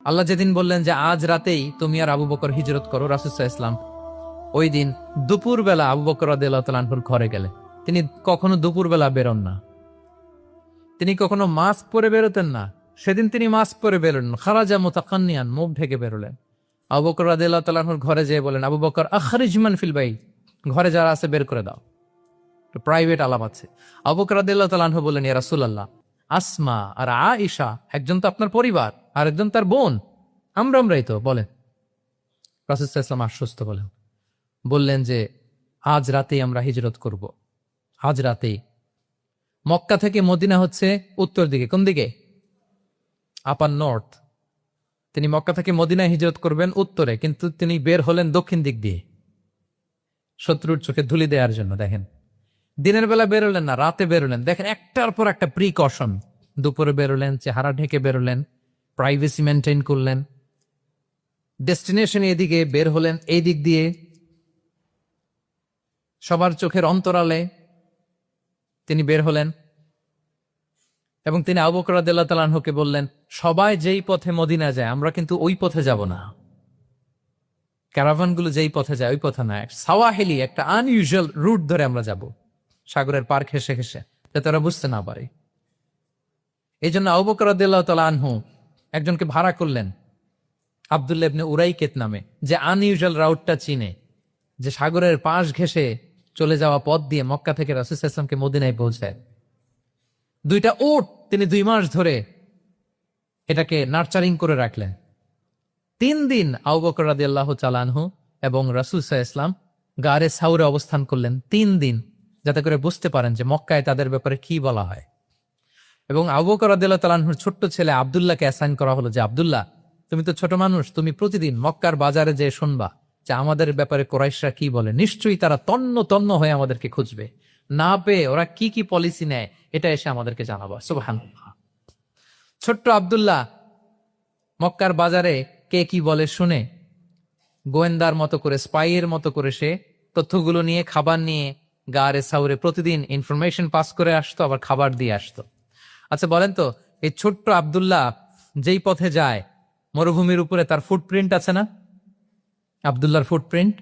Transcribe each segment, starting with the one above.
আল্লাহ যেদিন বললেন যে আজ রাতেই তুমি আর আবু বকর হিজরত করো, রাসূল সাল্লাল্লাহু আলাইহি ওয়াসাল্লাম ওই দিন দুপুরবেলা আবু বকর রাদিয়াল্লাহু তাআলা আনহুর ঘরে গেলেন। তিনি কখনো দুপুরবেলা বেরোন না, তিনি কখনো মাস্ক পরে বেরোতেন না। সেদিন তিনি মাস্ক পরে বেরোলেন, খারাজা মুতাকান্নিয়ান, মুখ ঢেকে বেরোলেন। আবু বকর রাদিয়াল্লাহু তাআলা আনহুর ঘরে যেয়ে বলেন, আবু বকর আখরিজ মান ফিল বাইত, ঘরে যারা আছে বের করে দাও, প্রাইভেট আলাপ আছে। আবু বকর রাদিয়াল্লাহু তাআলা আনহু বললেন, ইয়া রাসূলুল্লাহ, আসমা আর আয়েশা একজন তো আপনার পরিবার আর একজন তার বোন, আমরাই তো, বলেন। রাসূল সাল্লাল্লাহু আলাইহি ওয়াসাল্লাম আশ্বস্ত বললেন যে আজ রাতেই আমরা হিজরত করব। আজ রাতেই। মক্কা থেকে মদিনা হচ্ছে উত্তর দিকে, কোন দিকে? আপার নর্থ। তিনি মক্কা থেকে মদিনায় হিজরত করবেন উত্তরে, কিন্তু তিনি বের হলেন দক্ষিণ দিক দিয়ে, শত্রুর চোখে ধুলি দেওয়ার জন্য। দেখেন, দিনের বেলা বেরোলেন না, রাতে বেরোলেন। দেখেন, একটার পর একটা প্রিকশন। দুপুরে বেরোলেন, চেহারা ঢেকে বেরোলেন, প্রাইভেসি মেনটেন করলেন। ডেস্টিনেশন এদিকে বের হলেন, এই দিক দিয়ে সবার চোখের অন্তরালে তিনি বের হলেন। এবং তিনি আবু বকর রাদিয়াল্লাহু তাআলা আনহুকে বললেন, সবাই যেই পথে মদিনা যায় আমরা কিন্তু ওই পথে যাব না, ক্যারাভানগুলো যেই পথে যায় ওই পথে না, সাওয়াহিলি একটা আনইউজুয়াল রুট ধরে আমরা যাব, সাগরের পার ঘেঁষে ঘেঁষে, যাতে ওরা বুঝতে না পারে। এই জন্য আবু বকর রাদিয়াল্লাহু তাআলা আনহু একজনকে ভাড়া করলেন, আব্দুল্লাহ ইবনে উরাইকেত নামে, যে আনইউজুয়াল রাউটটা চিনে, যে সাগরের পাশ ঘেঁষে চলে যাওয়া পথ দিয়ে মক্কা থেকে রাসূল সাল্লাল্লাহু আলাইহি ওয়াসাল্লামকে মদিনায় পৌঁছায়। দুইটা উট তিনি 2 মাস ধরে এটাকে নার্চারিং করে রাখলেন। 3 দিন আবু বকর রাদিয়াল্লাহু তাআলা আনহু এবং রাসূল সাল্লাল্লাহু আলাইহি ওয়াসাল্লাম গারে সাউরে অবস্থান করলেন 3 দিন, যাতে করে বুঝতে পারেন যে মক্কায় তাদের ব্যাপারে কি বলা হয়। এবং আবু বকর রাদিয়াল্লাহু তাআলা আনহুর ছোট্ট ছেলে আব্দুল্লাহকে অ্যাসাইন করা হলো যে, আব্দুল্লাহ, তুমি তো ছোট মানুষ, তুমি প্রতিদিন মক্কার বাজারে যেয়ে শুনবা যে আমাদের ব্যাপারে কুরাইশরা কি বলে। নিশ্চয়ই তারা তন্ন তন্ন হয়ে আমাদেরকে খুঁজবে, না পেয়ে ওরা কি কি পলিসি নেয় এটা এসে আমাদেরকে জানাবা। সুবহানাল্লাহ। ছোট্ট আব্দুল্লাহ মক্কার বাজারে কে কি বলে শুনে গোয়েন্দার মতো করে, স্পাইয়ের মতো করে সে তথ্যগুলো নিয়ে, খাবার নিয়ে গারে সাউরে প্রতিদিন ইনফরমেশন পাস করে আসতো, আবার খাবার দিয়ে আসতো। আচ্ছা বলেন তো, এই ছোট্ট আব্দুল্লাহ যেই পথে যায়, মরুভূমির উপরে তার ফুটপ্রিন্ট আছে না, আব্দুল্লাহর ফুটপ্রিন্ট।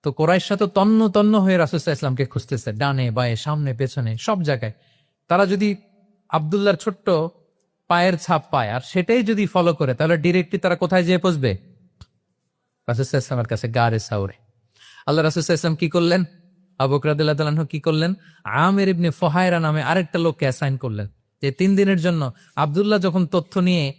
তো কোরাইশরা তো তন্ন তন্ন হয়ে রাসূল সাল্লাল্লাহু আলাইহি ওয়াসাল্লামকে খুঁজতেছে, ডানে বায়ে সামনে পেছনে সব জায়গায়। তারা যদি আব্দুল্লাহর ছোট্ট পায়ের ছাপ পায় আর সেটাই যদি ফলো করে, তাহলে ডিরেক্টলি তারা কোথায় যেয়ে পৌঁছবে? রাসূল সাল্লাল্লাহু আলাইহি ওয়াসাল্লামের কাছে, গারে সাউরে। আল্লাহ রাসূল সাল্লাল্লাহু আলাইহি ওয়াসাল্লাম কি করলেন? আবু বকর রাদিয়াল্লাহু তাআলা আনহু কি করলেন? আমির ইবনে ফুহায়রা নামে আরেকটা লোককে অ্যাসাইন করলেন, যে 3 দিনের জন্য আব্দুল্লাহ যখন তথ্য নিয়ে